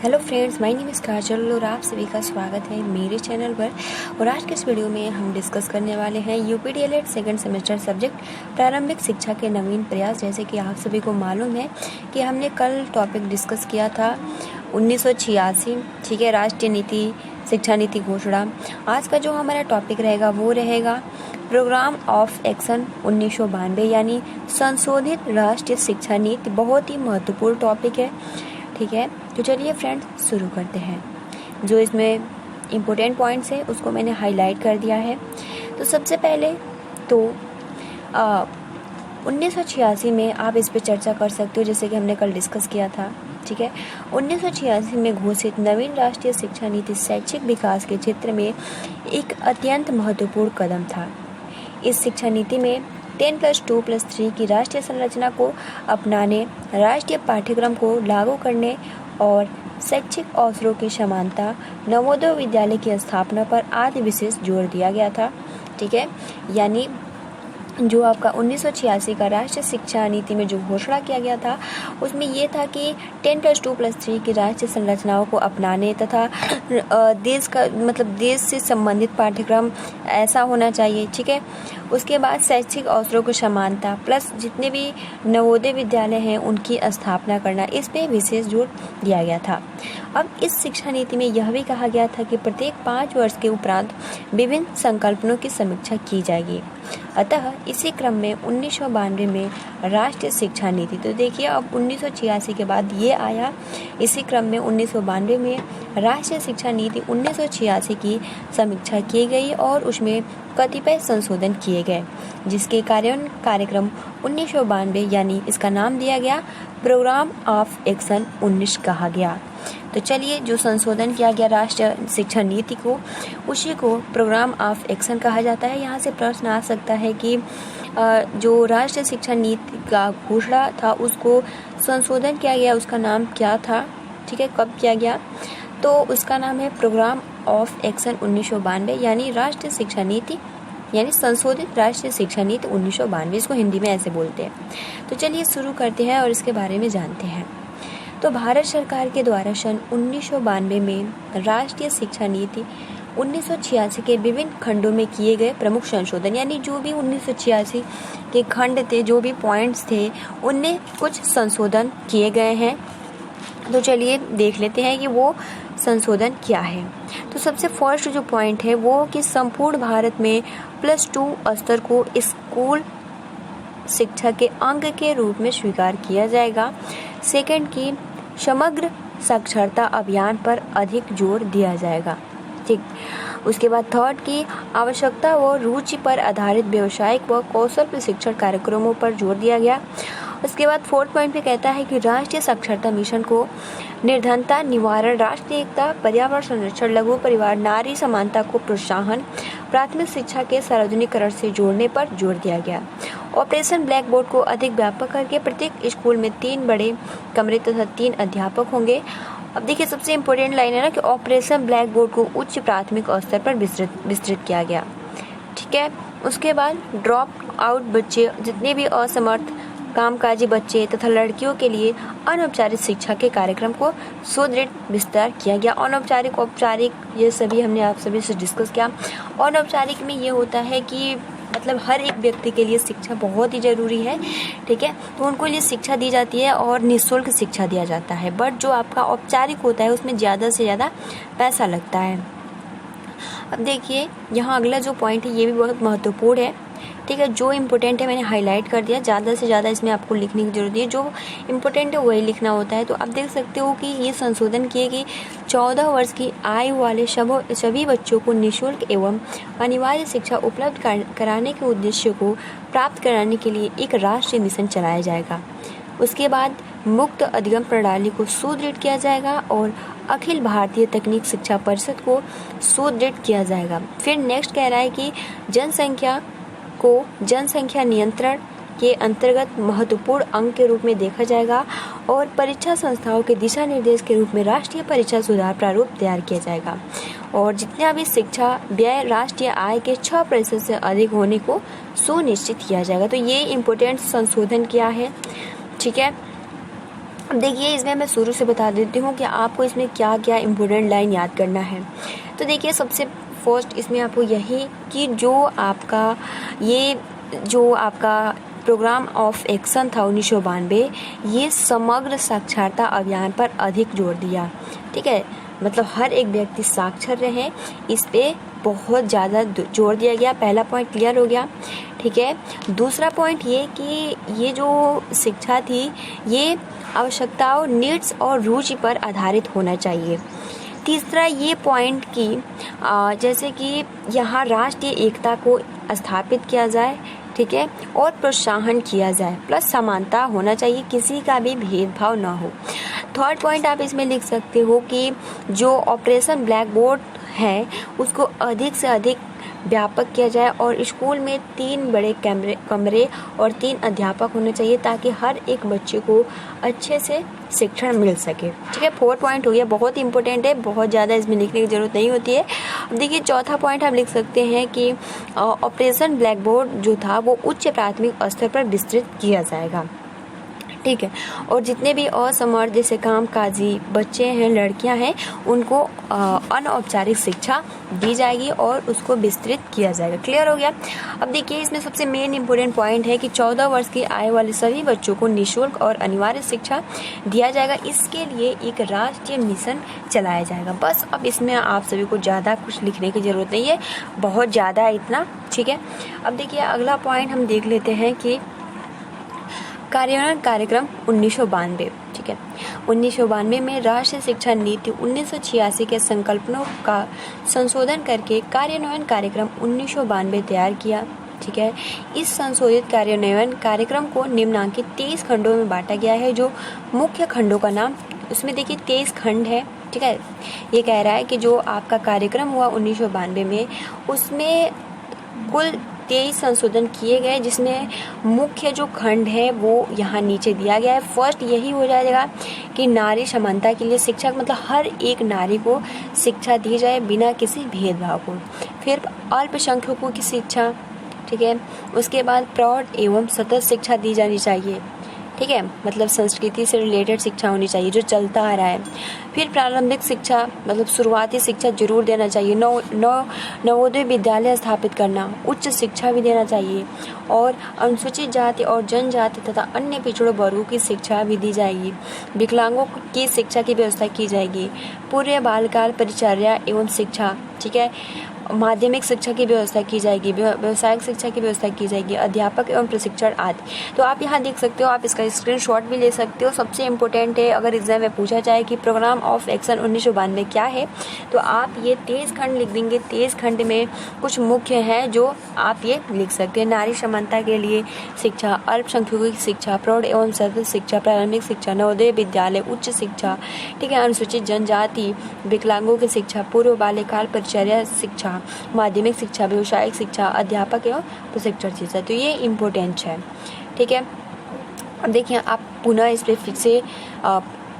Hello friends, my name is Kajal और आप सभी का स्वागत है मेरे चैनल पर। और आज के इस वीडियो में हम डिस्कस करने वाले हैं यूपीडीएलएड सेकंड सेमेस्टर सब्जेक्ट प्रारंभिक शिक्षा के नवीन प्रयास। जैसे कि आप सभी को मालूम है कि हमने कल टॉपिक डिस्कस किया था 1986, ठीक है, राष्ट्रीय नीति शिक्षा नीति घोषणा। आज का जो हमारा टॉपिक रहेगा वो रहेगा प्रोग्राम ऑफ एक्शन 1992 यानी संशोधित राष्ट्रीय शिक्षा नीति। बहुत ही महत्वपूर्ण टॉपिक है, ठीक है। तो चलिए फ्रेंड्स शुरू करते हैं। जो इसमें इम्पोर्टेंट पॉइंट्स है उसको मैंने हाईलाइट कर दिया है। तो सबसे पहले तो 1986 में आप इस पर चर्चा कर सकते हो, जैसे कि हमने कल डिस्कस किया था, ठीक है। 1986 में घोषित नवीन राष्ट्रीय शिक्षा नीति शैक्षिक विकास के क्षेत्र में एक अत्यंत महत्वपूर्ण कदम था। इस शिक्षा नीति में 10+2+3 की राष्ट्रीय संरचना को अपनाने, राष्ट्रीय पाठ्यक्रम को लागू करने और शैक्षिक अवसरों की समानता, नवोदय विद्यालय की स्थापना पर आदि विशेष जोर दिया गया था, ठीक है। यानी जो आपका 1986 का राष्ट्रीय शिक्षा नीति में जो घोषणा किया गया था उसमें ये था कि 10+2+3 की राष्ट्रीय संरचनाओं को अपनाने तथा देश से संबंधित पाठ्यक्रम ऐसा होना चाहिए, ठीक है। उसके बाद शैक्षिक अवसरों की समानता प्लस जितने भी नवोदय विद्यालय हैं उनकी स्थापना करना, इस पे विशेष जोर दिया गया था। अब इस शिक्षा नीति में यह भी कहा गया था कि प्रत्येक 5 वर्ष के उपरांत विभिन्न संकल्पनों की समीक्षा की जाएगी। अतः इसी क्रम में 1992 में राष्ट्रीय शिक्षा नीति, तो देखिए अब 1986 के बाद ये आया, इसी क्रम में 1992 में राष्ट्रीय शिक्षा नीति 1986 की समीक्षा की गई और उसमें कतिपय संशोधन किए गए, जिसके कार्यक्रम 1992 यानी इसका नाम दिया गया प्रोग्राम ऑफ एक्शन 19 कहा गया। तो चलिए, जो संशोधन किया गया राष्ट्रीय शिक्षा नीति को, उसी को प्रोग्राम ऑफ एक्शन कहा जाता है। यहाँ से प्रश्न आ सकता है कि जो राष्ट्रीय शिक्षा नीति का घोषणा था उसको संशोधन किया गया, उसका नाम क्या था, ठीक है, कब किया गया? तो उसका नाम है प्रोग्राम ऑफ एक्शन 1992 यानी राष्ट्रीय शिक्षा नीति यानी संशोधित राष्ट्रीय शिक्षा नीति 1992, इसको हिंदी में ऐसे बोलते हैं। तो चलिए शुरू करते हैं और इसके बारे में जानते हैं। तो भारत सरकार के द्वारा सन 1992 में राष्ट्रीय शिक्षा नीति 1986 के विभिन्न खंडों में किए गए प्रमुख संशोधन, यानी जो भी 1986 के खंड थे, जो भी पॉइंट्स थे, उनमें कुछ संशोधन किए गए हैं। तो चलिए देख लेते हैं कि वो संशोधन क्या है। तो सबसे फर्स्ट जो पॉइंट है वो कि संपूर्ण भारत में +2 स्तर को स्कूल शिक्षा के अंग के रूप में स्वीकार किया जाएगा। सेकंड की समग्र साक्षरता अभियान पर अधिक जोर दिया जाएगा, ठीक। उसके बाद थर्ड की आवश्यकता व रुचि पर आधारित व्यावसायिक व कौशल प्रशिक्षण कार्यक्रमों पर जोर दिया गया। उसके बाद फोर्थ पॉइंट पे कहता है कि राष्ट्रीय साक्षरता मिशन को निर्धनता निवारण, राष्ट्रीय एकता, पर्यावरण संरक्षण, लघु परिवार, नारी समानता को प्रोत्साहन, प्राथमिक शिक्षा के सार्वजनिकरण से जोड़ने पर जोर दिया गया। ऑपरेशन ब्लैक बोर्ड को अधिक व्यापक करके प्रत्येक स्कूल में 3 बड़े कमरे तथा 3 अध्यापक होंगे। अब देखिए सबसे इम्पोर्टेंट लाइन है ना कि ऑपरेशन ब्लैक बोर्ड को उच्च प्राथमिक स्तर पर विस्तृत किया गया, ठीक है। उसके बाद ड्रॉप आउट बच्चे, जितने भी असमर्थ कामकाजी बच्चे तथा लड़कियों के लिए अनौपचारिक शिक्षा के कार्यक्रम को सुदृढ़ विस्तार किया गया। अनौपचारिक, औपचारिक, ये सभी हमने आप सभी से डिस्कस किया। अनौपचारिक में ये होता है कि मतलब हर एक व्यक्ति के लिए शिक्षा बहुत ही ज़रूरी है, ठीक है। तो उनको लिए शिक्षा दी जाती है और निःशुल्क शिक्षा दिया जाता है। बट जो आपका औपचारिक होता है उसमें ज़्यादा से ज़्यादा पैसा लगता है। अब देखिए यहाँ अगला जो पॉइंट है ये भी बहुत महत्वपूर्ण है, ठीक है। जो इम्पोर्टेंट है मैंने हाईलाइट कर दिया, ज़्यादा से ज़्यादा इसमें आपको लिखने की जरूरत है, जो इम्पोर्टेंट है वही लिखना होता है। तो आप देख सकते हो कि ये संशोधन किए कि 14 वर्ष की आयु वाले सभी बच्चों को निःशुल्क एवं अनिवार्य शिक्षा उपलब्ध कराने के उद्देश्य को प्राप्त कराने के लिए एक राष्ट्रीय मिशन चलाया जाएगा। उसके बाद मुक्त अधिगम प्रणाली को सुदृढ़ किया जाएगा और अखिल भारतीय तकनीक शिक्षा परिषद को सुदृढ़ किया जाएगा। फिर नेक्स्ट कह रहा है कि जनसंख्या को जनसंख्या नियंत्रण के अंतर्गत महत्वपूर्ण अंग के रूप में देखा जाएगा और परीक्षा संस्थाओं के दिशा निर्देश के रूप में राष्ट्रीय परीक्षा सुधार प्रारूप तैयार किया जाएगा और जितना भी शिक्षा व्यय राष्ट्रीय आय के 6% से अधिक होने को सुनिश्चित किया जाएगा। तो ये इम्पोर्टेंट संशोधन किया है, ठीक है। अब देखिए, इसमें मैं शुरू से बता देती हूँ कि आपको इसमें क्या क्या इम्पोर्टेंट लाइन याद करना है। तो देखिए, सबसे फर्स्ट इसमें आपको यही कि जो आपका प्रोग्राम ऑफ एक्शन था 1992, ये समग्र साक्षरता अभियान पर अधिक जोर दिया। ठीक है, मतलब हर एक व्यक्ति साक्षर रहे, इस पे बहुत ज़्यादा जोर दिया गया। पहला पॉइंट क्लियर हो गया। ठीक है, दूसरा पॉइंट ये कि ये जो शिक्षा थी ये आवश्यकताओं, नीड्स और रुचि पर आधारित होना चाहिए। तीसरा ये पॉइंट कि जैसे कि यहाँ राष्ट्रीय एकता को स्थापित किया जाए, ठीक है, और प्रोत्साहन किया जाए, प्लस समानता होना चाहिए, किसी का भी भेदभाव ना हो। थर्ड पॉइंट आप इसमें लिख सकते हो कि जो ऑपरेशन ब्लैक बोर्ड है उसको अधिक से अधिक व्यापक किया जाए और स्कूल में 3 बड़े कमरे और 3 अध्यापक होने चाहिए ताकि हर एक बच्चे को अच्छे से शिक्षण मिल सके। ठीक है, 4 पॉइंट हो गया, बहुत इंपॉर्टेंट है, बहुत ज़्यादा इसमें लिखने की ज़रूरत नहीं होती है। अब देखिए, चौथा पॉइंट आप लिख सकते हैं कि ऑपरेशन ब्लैक बोर्ड जो था वो उच्च प्राथमिक स्तर पर विस्तृत किया जाएगा। ठीक है, और जितने भी असमर्थ जैसे कामकाजी बच्चे हैं, लड़कियां हैं, उनको अनौपचारिक शिक्षा दी जाएगी और उसको विस्तृत किया जाएगा। क्लियर हो गया। अब देखिए, इसमें सबसे मेन इंपॉर्टेंट पॉइंट है कि 14 वर्ष की आयु वाले सभी बच्चों को निःशुल्क और अनिवार्य शिक्षा दिया जाएगा। इसके लिए एक राष्ट्रीय मिशन चलाया जाएगा। बस अब इसमें आप सभी को ज़्यादा कुछ लिखने की ज़रूरत नहीं है, बहुत ज़्यादा इतना। ठीक है, अब देखिए अगला पॉइंट हम देख लेते हैं कि कार्यान्वयन कार्यक्रम 1992। ठीक है, 1992 में राष्ट्रीय शिक्षा नीति 1986 के संकल्पनों का संशोधन करके कार्यान्वयन कार्यक्रम 1992 तैयार किया। ठीक है, इस संशोधित कार्यान्वयन कार्यक्रम को निम्नांकित 23 खंडों में बांटा गया है। जो मुख्य खंडों का नाम, उसमें देखिए 23 खंड है। ठीक है, ये कह रहा है कि जो आपका कार्यक्रम हुआ 1992 में, उसमें कुल 23 संशोधन किए गए, जिसमें मुख्य जो खंड है वो यहाँ नीचे दिया गया है। फर्स्ट यही हो जाएगा कि नारी समानता के लिए शिक्षा, मतलब हर एक नारी को शिक्षा दी जाए बिना किसी भेदभाव को। फिर अल्पसंख्यकों की शिक्षा, ठीक है, उसके बाद प्रौढ़ एवं सतत शिक्षा दी जानी चाहिए। ठीक है, मतलब संस्कृति से रिलेटेड शिक्षा होनी चाहिए जो चलता आ रहा है। फिर प्रारंभिक शिक्षा, मतलब शुरुआती शिक्षा जरूर देना चाहिए। नवोदय विद्यालय स्थापित करना, उच्च शिक्षा भी देना चाहिए, और अनुसूचित जाति और जनजाति तथा अन्य पिछड़ों वर्गों की शिक्षा भी दी जाएगी। विकलांगों की शिक्षा की व्यवस्था की जाएगी। पूर्व बालकाल परिचर्या एवं शिक्षा, ठीक है, माध्यमिक शिक्षा की व्यवस्था की जाएगी। व्यावसायिक शिक्षा की व्यवस्था की जाएगी। अध्यापक एवं प्रशिक्षण आदि। तो आप यहाँ देख सकते हो, आप इसका स्क्रीनशॉट भी ले सकते हो। सबसे इम्पोर्टेंट है, अगर एग्जाम में पूछा जाए कि प्रोग्राम ऑफ एक्शन 1992 क्या है, तो आप ये 23 खंड लिख देंगे। 23 खंड में कुछ मुख्य हैं जो आप ये लिख सकते हैं। नारी समानता के लिए शिक्षा, अल्पसंख्यकों की शिक्षा, प्रौढ़ एवं सतत शिक्षा, प्रारंभिक शिक्षा, नवोदय विद्यालय, उच्च शिक्षा, ठीक है, अनुसूचित जनजाति, विकलांगों की शिक्षा, पूर्व बाल्यकाल परिचर्या शिक्षा, माध्यमिक शिक्षा, व्यावसायिक शिक्षा, अध्यापक एवं प्रशिक्षण शिक्षा। तो ये इम्पोर्टेंट है। ठीक है, अब देखिए आप पुनः इस पर फिर से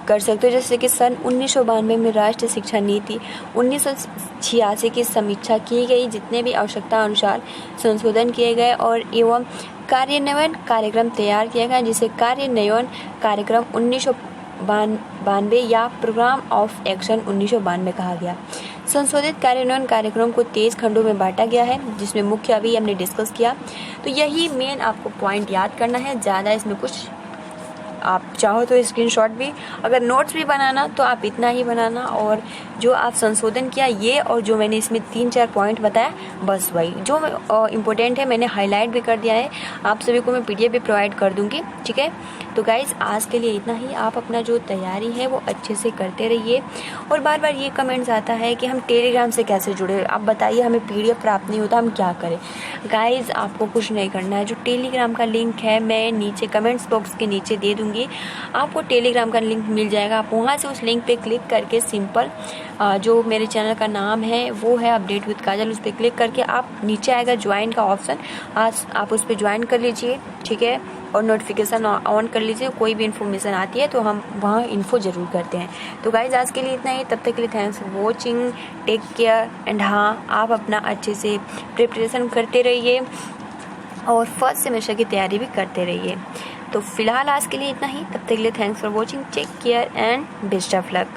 कर सकते हो। जैसे कि सन 1992 में राष्ट्रीय शिक्षा नीति 1986 की समीक्षा की गई, जितने भी आवश्यकता अनुसार संशोधन किए गए और एवं कार्यान्वयन कार्यक्रम तैयार किया गया, जिसे कार्यान्वयन कार्यक्रम 1992 या प्रोग्राम ऑफ एक्शन 1992 कहा गया। संशोधित कार्यान्वयन कार्यक्रम को 23 खंडों में बांटा गया है, जिसमें मुख्य अभी हमने डिस्कस किया। तो यही मेन आपको पॉइंट याद करना है, ज़्यादा इसमें कुछ, आप चाहो तो स्क्रीनशॉट भी, अगर नोट्स भी बनाना तो आप इतना ही बनाना, और जो आप संशोधन किया ये, और जो मैंने इसमें 3-4 पॉइंट बताया, बस वही जो इम्पोर्टेंट है मैंने हाईलाइट भी कर दिया है। आप सभी को मैं PDF भी प्रोवाइड कर दूंगी। ठीक है, तो गाइज आज के लिए इतना ही। आप अपना जो तैयारी है वो अच्छे से करते रहिए। और बार बार ये कमेंट्स आता है कि हम टेलीग्राम से कैसे जुड़े, आप बताइए, हमें PDF प्राप्त नहीं होता, हम क्या करें। गाइज आपको कुछ नहीं करना है, जो टेलीग्राम का लिंक है मैं नीचे कमेंट्स बॉक्स के नीचे दे दूँगी, आपको टेलीग्राम का लिंक मिल जाएगा। आप वहाँ से उस लिंक पे क्लिक करके सिंपल जो मेरे चैनल का नाम है वो है अपडेट विद काजल, उस पर क्लिक करके आप नीचे आएगा ज्वाइन का ऑप्शन, आज आप उस पर ज्वाइन कर लीजिए। ठीक है, और नोटिफिकेशन ऑन कर लीजिए, कोई भी इन्फॉर्मेशन आती है तो हम वहाँ इन्फो ज़रूर करते हैं। तो गाइज आज के लिए इतना ही, तब तक के लिए thanks for watching, take care and हाँ, आप अपना अच्छे से प्रिपरेशन करते रहिए और फर्स्ट सेमेस्टर की तैयारी भी करते रहिए। तो फिलहाल आज के लिए इतना ही। तब तक के लिए thanks for watching, take care and best of luck.